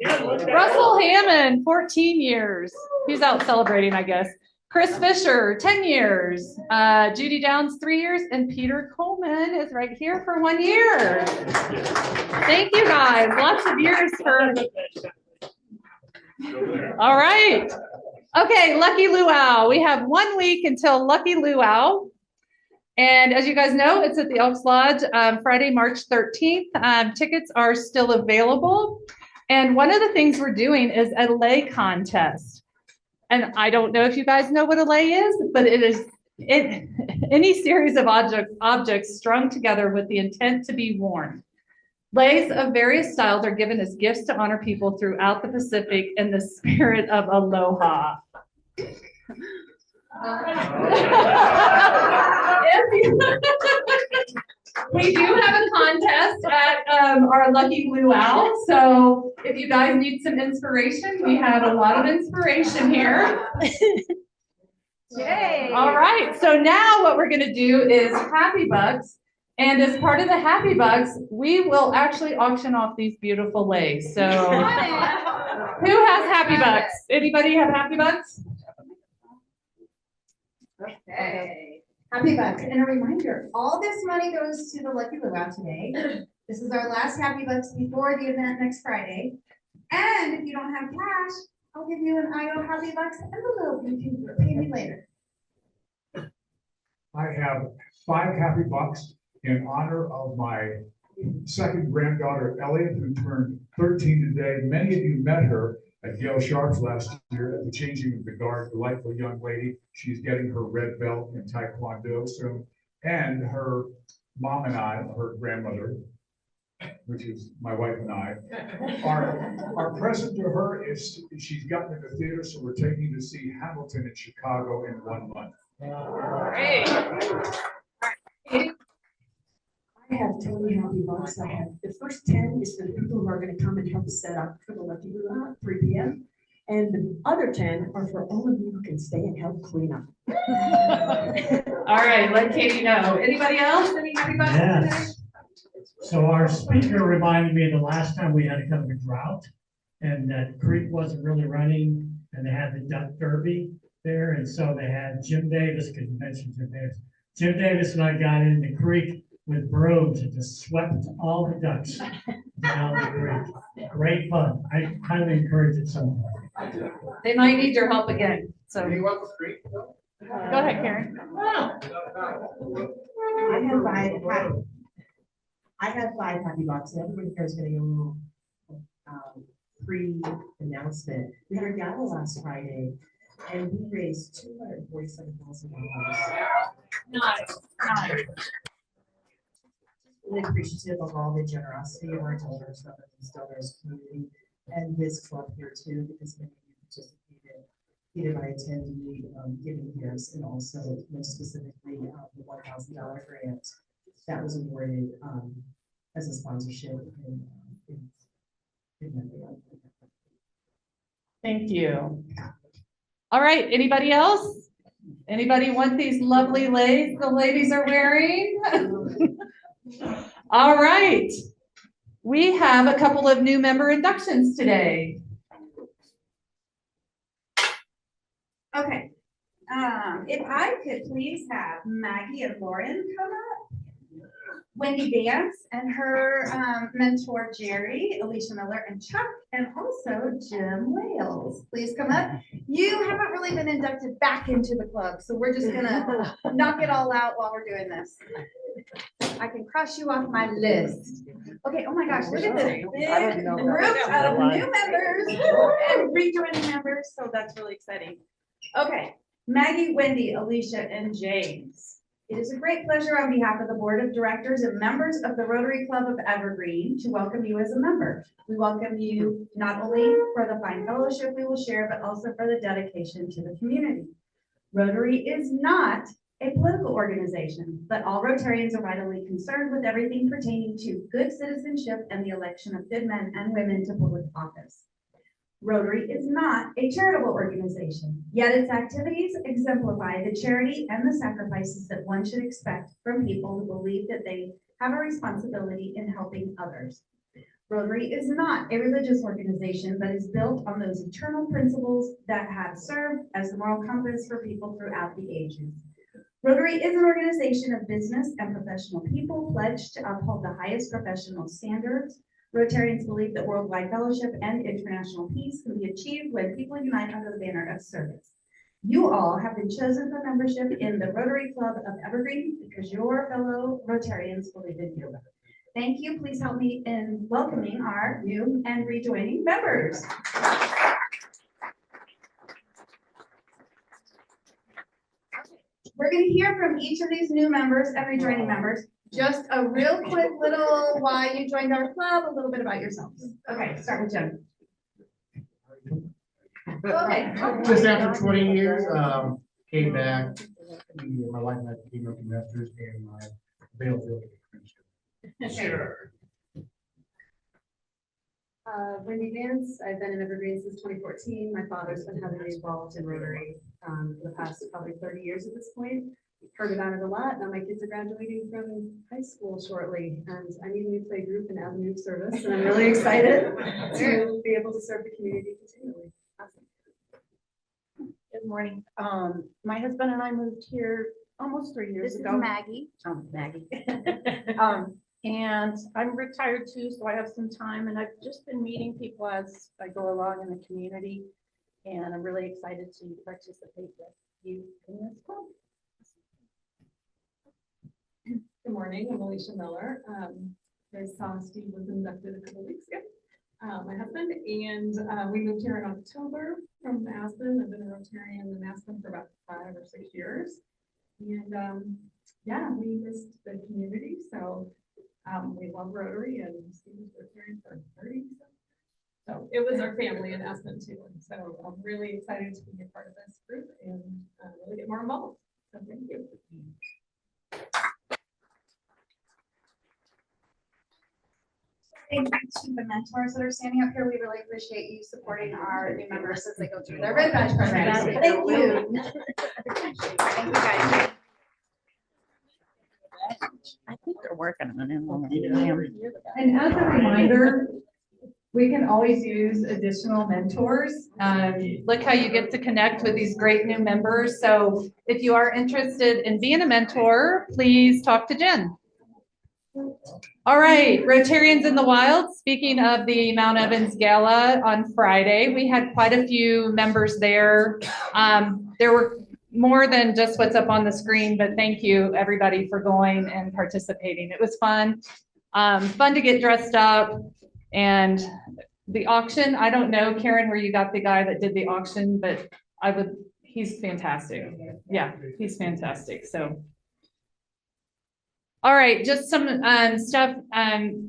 Russell Hammond, 14 years. He's out celebrating, I guess. Chris Fisher, 10 years. Judy Downs, 3 years. And Peter Coleman is right here for 1 year. Thank you, guys. Lots of years for... All right. Okay, Lucky Luau. We have 1 week until Lucky Luau. And as you guys know, it's at the Elks Lodge, Friday, March 13th. Tickets are still available. And one of the things we're doing is a lei contest. And I don't know if you guys know what a lei is, but it is any series of objects strung together with the intent to be worn. Leis of various styles are given as gifts to honor people throughout the Pacific in the spirit of aloha. We do have a contest at our Lucky Luau, so if you guys need some inspiration, we have a lot of inspiration here. Yay. All right, so now what we're gonna do is Happy Bucks, and as part of the Happy Bucks, we will actually auction off these beautiful leis. So who has Happy Bucks? Anybody have Happy Bucks? Okay. Happy Bucks. And a reminder, all this money goes to the Lucky Luau today. This is our last Happy Bucks before the event next Friday. And if you don't have cash, I'll give you an IO Happy Bucks envelope. You can pay me later. I have 5 Happy Bucks in honor of my second granddaughter, Elliot, who turned 13 today. Many of you met her at Gail Sharp's last year at the changing of the guard, delightful young lady. She's getting her red belt in Taekwondo soon. And her mom and I, her grandmother, which is my wife and I, our present to her is she's gotten in the theater, so we're taking to see Hamilton in Chicago in 1 month. Great. I have 20 Happy Bucks. I have the first 10 is for the people who are going to come and help set up for the Lucky Luau at 3 p.m. And the other 10 are for all of you who can stay and help clean up. All right, let Katie know. Anybody else? Any Happy Bucks today? Yes. So our speaker reminded me the last time we had a kind of a drought and that creek wasn't really running and they had the duck derby there. And so they had Jim Davis, because you mentioned Jim Davis. Jim Davis and I got in the creek with brooms and just swept all the ducks down the creek. Great fun. I highly encourage it someone. They might need your help again. So Do you want the street? go ahead, Karen. I have 5 Happy Bucks. Everybody here is getting a little pre-announcement. We were gathered last Friday and we raised $247,000. Nice. Really appreciative of all the generosity of our donors, the donors community, and this club here too, because many of you participated, either by attendee giving gifts, and also most specifically the $1,000 grant that was awarded as a sponsorship. Thank you. All right, anybody else? Anybody want these lovely leis the ladies are wearing? All right. We have a couple of new member inductions today. Okay. If I could please have Maggie and Lauren come up. Wendy Vance and her mentor Jerry, Alicia Miller and Chuck, and also Jim Wales. Please come up. You haven't really been inducted back into the club, so we're just gonna knock it all out while we're doing this. I can cross you off my list. Okay, oh my gosh, look at this big group of new members and rejoining members, so that's really exciting. Okay, Maggie, Wendy, Alicia, and James. It is a great pleasure on behalf of the Board of Directors and members of the Rotary Club of Evergreen to welcome you as a member. We welcome you not only for the fine fellowship we will share, but also for the dedication to the community. Rotary is not a political organization, but all Rotarians are vitally concerned with everything pertaining to good citizenship and the election of good men and women to public office. Rotary is not a charitable organization, yet its activities exemplify the charity and the sacrifices that one should expect from people who believe that they have a responsibility in helping others. Rotary is not a religious organization, but is built on those eternal principles that have served as the moral compass for people throughout the ages. Rotary is an organization of business and professional people pledged to uphold the highest professional standards. Rotarians believe that worldwide fellowship and international peace can be achieved when people unite under the banner of service. You all have been chosen for membership in the Rotary Club of Evergreen because your fellow Rotarians believe in you. Thank you. Please help me in welcoming our new and rejoining members. We're going to hear from each of these new members and rejoining members. Just a real quick little why you joined our club, a little bit about yourselves. Okay, start with Jim. Okay. Just after 20 years, came back. My wife and I became investors in my availability. Sure. Wendy Vance, I've been in Evergreen since 2014. My father's been heavily involved in Rotary for the past probably 30 years at this point. Heard about it a lot. Now my kids are graduating from high school shortly, and I need a new play group and avenue of service, and I'm really excited to be able to serve the community continually. Awesome. Good morning. My husband and I moved here almost 3 years ago. This is Maggie. Maggie. And I'm retired too, so I have some time, and I've just been meeting people as I go along in the community, and I'm really excited to participate with you in this club. Good morning, I'm Alicia Miller. I saw Steve was inducted a couple weeks ago. My husband, and we moved here in October from Aspen. I've been a Rotarian in Aspen for about 5 or 6 years. And yeah, we missed the community, so we love Rotary, and Steve was Rotarian for 30 years. So it was our family in Aspen too. And so I'm really excited to be a part of this group and really get more involved. So thank you. Thank you to the mentors that are standing up here. We really appreciate you supporting our new members as they go through their red badge programs. Thank you. Thank you guys. I think they're working on it. And as a reminder, we can always use additional mentors. Look how you get to connect with these great new members. So if you are interested in being a mentor, please talk to Jen. All right, Rotarians in the Wild. Speaking of the Mount Evans Gala on Friday, we had quite a few members there. There were more than just what's up on the screen, but thank you everybody for going and participating. It was fun. Fun to get dressed up. And the auction, I don't know, Karen, where you got the guy that did the auction, but he's fantastic. Yeah, he's fantastic. So. All right, just some stuff.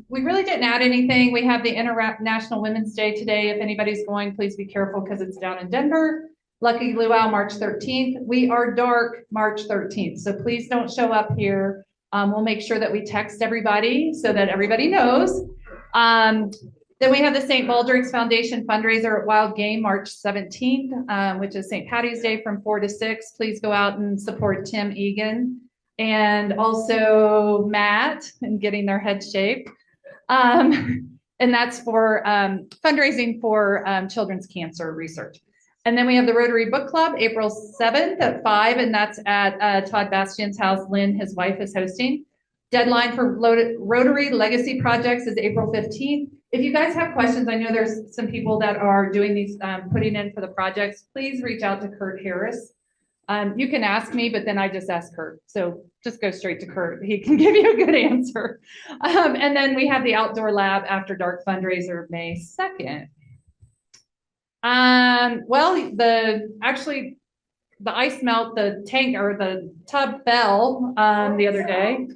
We really didn't add anything. We have the International Women's Day today. If anybody's going, please be careful because it's down in Denver. Lucky Luau, March 13th. We are dark March 13th, so please don't show up here. We'll make sure that we text everybody so that everybody knows. Then we have the St. Baldrick's Foundation fundraiser at Wild Game, March 17th, which is St. Patty's Day from 4 to 6. Please go out and support Tim Egan. And also Matt and getting their head shaved. And that's for fundraising for children's cancer research. And then we have the Rotary Book Club, April 7th at 5, and that's at Todd Bastian's house. Lynn, his wife, is hosting. Deadline for Rotary Legacy Projects is April 15th. If you guys have questions, I know there's some people that are doing these, putting in for the projects, please reach out to Kurt Harris. You can ask me, but then I just ask Kurt. So just go straight to Kurt. He can give you a good answer. And then we have the Outdoor Lab After Dark fundraiser, May 2nd. Well, the ice melt, the tank or the tub fell the other day.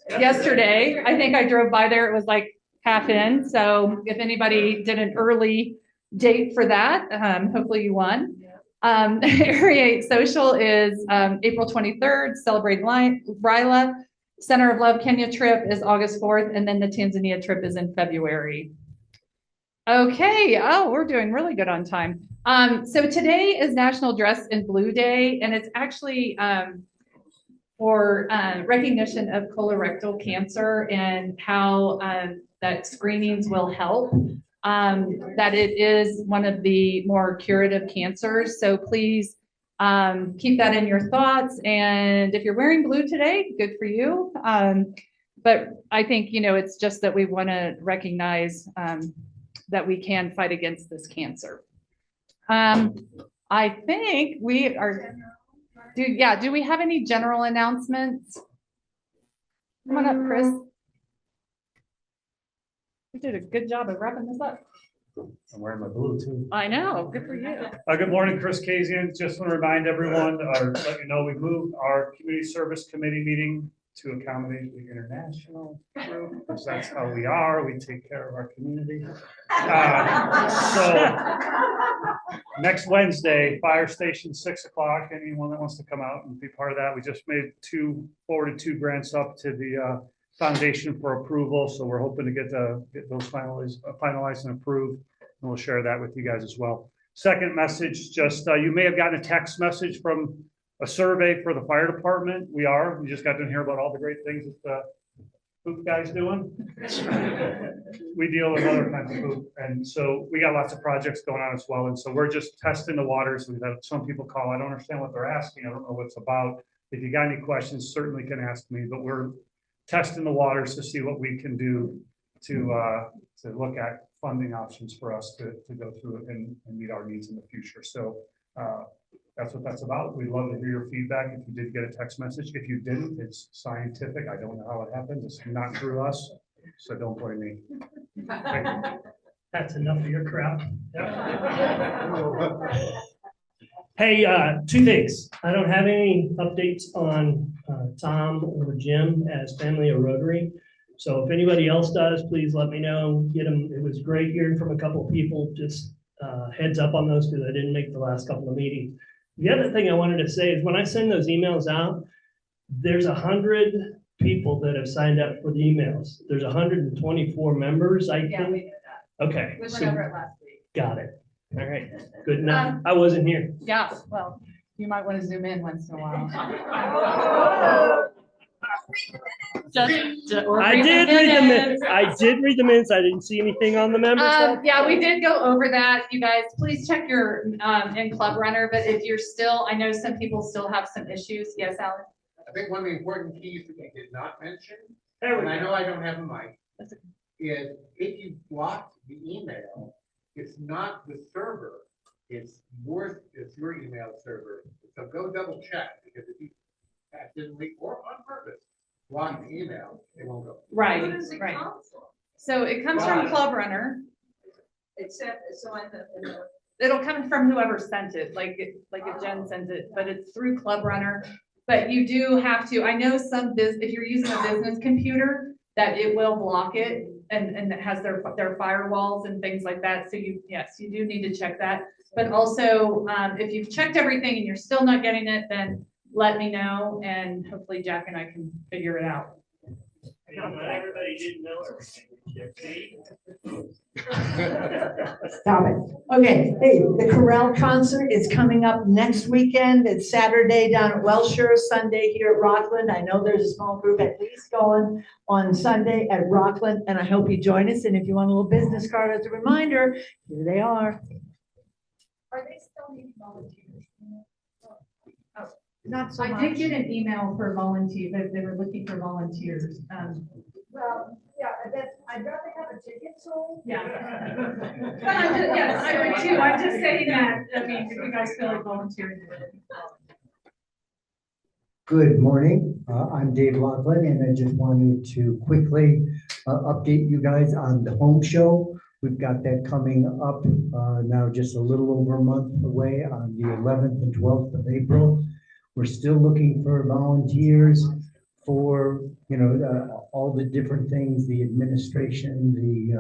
Yesterday, I think I drove by there. It was like half in. So if anybody did an early date for that, hopefully you won. Area 8 Social is April 23rd, Celebrate Ryla. Center of Love Kenya trip is August 4th, and then the Tanzania trip is in February. Okay, oh, we're doing really good on time. So today is National Dress in Blue Day, and it's actually for recognition of colorectal cancer and how that screenings will help. That it is one of the more curative cancers. So please keep that in your thoughts. And if you're wearing blue today, good for you. But I think, it's just that we want to recognize that we can fight against this cancer. I think we are, do we have any general announcements? Come on up, Chris. We did a good job of wrapping this up. I'm wearing my blue too. I know, good for you. Good morning, Chris Kazian. Just want to remind everyone, or let you know, we moved our community service committee meeting to accommodate the international group, because that's how we are. We take care of our community. So next Wednesday, fire station, 6 o'clock. Anyone that wants to come out and be part of that. We just forwarded two grants up to the foundation for approval. So we're hoping to get those finalized and approved. And we'll share that with you guys as well. Second message, just you may have gotten a text message from a survey for the fire department. We just got to hear about all the great things that the poop guy's doing. We deal with other kinds of poop. And so we got lots of projects going on as well. And so we're just testing the waters. We've had some people call. I don't understand what they're asking. I don't know what it's about. If you got any questions, certainly can ask me, but we're testing the waters to see what we can do to look at funding options for us to go through and meet our needs in the future. So that's what that's about. We'd love to hear your feedback. If you did get a text message, if you didn't, it's scientific. I don't know how it happens. It's not through us, so don't blame me. That's enough of your crap. Hey, two things. I don't have any updates on Tom or Jim as family of Rotary. So if anybody else does, please let me know. Get them. It was great hearing from a couple of people. Just heads up on those because I didn't make the last couple of meetings. The other thing I wanted to say is when I send those emails out, there's 100 people that have signed up for the emails. There's 124 members, I think. Yeah, we did that. Okay. We went over it last week. Got it. All right. Good enough. I wasn't here. Yeah, well, you might want to zoom in once in a while. I did read the minutes. I did read the minutes. I didn't see anything on the members. Yeah, we did go over that. You guys, please check your in Club Runner. But if you're still, I know some people still have some issues. Yes, Alan? I think one of the important keys that we did not mention, and I know I don't have a mic, is if you block the email, it's not the server, it's your email server. So go double check, because if you accidentally or on purpose block the email, it won't go. Right, right. So it comes from Club Runner. It'll come from whoever sent it, like if Jen sent it, but it's through Club Runner. But you do have to, I know if you're using a business computer, that it will block it and it has their firewalls and things like that. So you do need to check that. But also, if you've checked everything and you're still not getting it, then let me know, and hopefully Jack and I can figure it out. Everybody didn't know everything. Stop it. Okay, hey, the Chorale concert is coming up next weekend. It's Saturday down at Welshire, Sunday here at Rockland. I know there's a small group at least going on Sunday at Rockland, and I hope you join us. And if you want a little business card as a reminder, here they are. Are they still needing volunteers? Oh, not so I much. did get an email for volunteers, they were looking for volunteers. Well, yeah, I'd rather have a ticket sold. Yeah. But I'm just, yes, I would too. I'm just saying that, I mean, if you guys feel like volunteering. Good morning. I'm Dave Laughlin, and I just wanted to quickly update you guys on the home show. We've got that coming up now just a little over a month away on the 11th and 12th of April. We're still looking for volunteers for, all the different things, the administration, the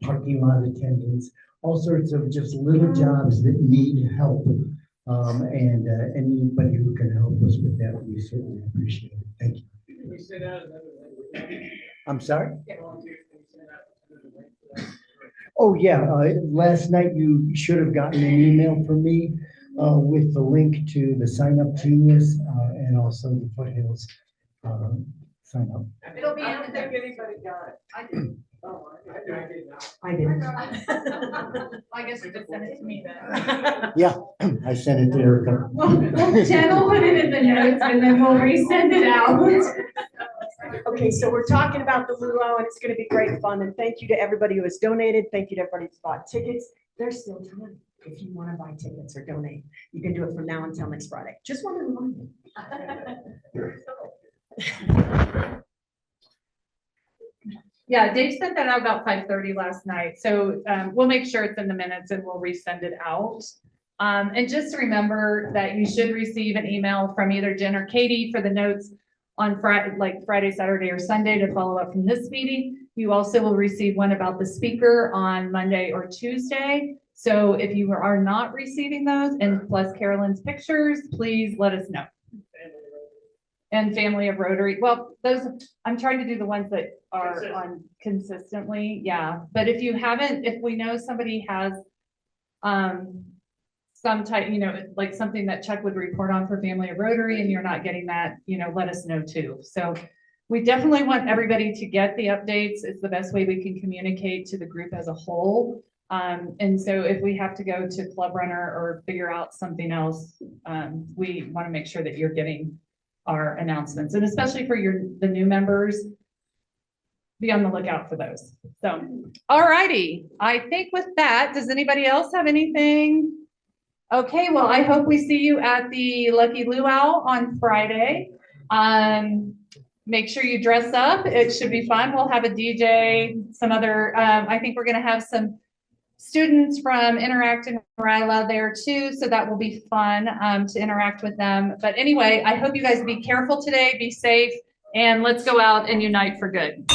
parking lot attendants, all sorts of just little jobs that need help. And anybody who can help us with that, we certainly appreciate it. Thank you. I'm sorry? Oh, yeah. Last night you should have gotten an email from me with the link to the Sign Up Genius and also the Foothills sign up. It'll be out there. Anybody got it? I did. Oh, I did. I guess you just sent it to me then. Yeah, I sent it to Erica. Well, Jen will put it in the notes and then we'll resend it out. Okay, so we're talking about the luau and it's gonna be great fun, and thank you to everybody who has donated. Thank you to everybody who's bought tickets. There's still time if you wanna buy tickets or donate. You can do it from now until next Friday. Just want to remind you. Yeah, Dave sent that out about 5:30 last night, so we'll make sure it's in the minutes and we'll resend it out. And just remember that you should receive an email from either Jen or Katie for the notes on Friday, Saturday, or Sunday to follow up from this meeting. You also will receive one about the speaker on Monday or Tuesday. So if you are not receiving those, and plus Carolyn's pictures, please let us know. And Family of Rotary. Well, those, I'm trying to do the ones that are on consistently. Yeah. But if you haven't, if we know somebody has some type, like something that Chuck would report on for Family of Rotary and you're not getting that, let us know too. So we definitely want everybody to get the updates. It's the best way we can communicate to the group as a whole. And so if we have to go to Club Runner or figure out something else, we want to make sure that you're getting our announcements, and especially for the new members, be on the lookout for those. So, all righty. I think with that, does anybody else have anything? Okay, well, I hope we see you at the Lucky Luau on Friday. Make sure you dress up. It should be fun. We'll have a DJ, some other, I think we're going to have some students from Interact and Ryla there too, so that will be fun to interact with them. But anyway, I hope you guys be careful today, be safe, and let's go out and unite for good.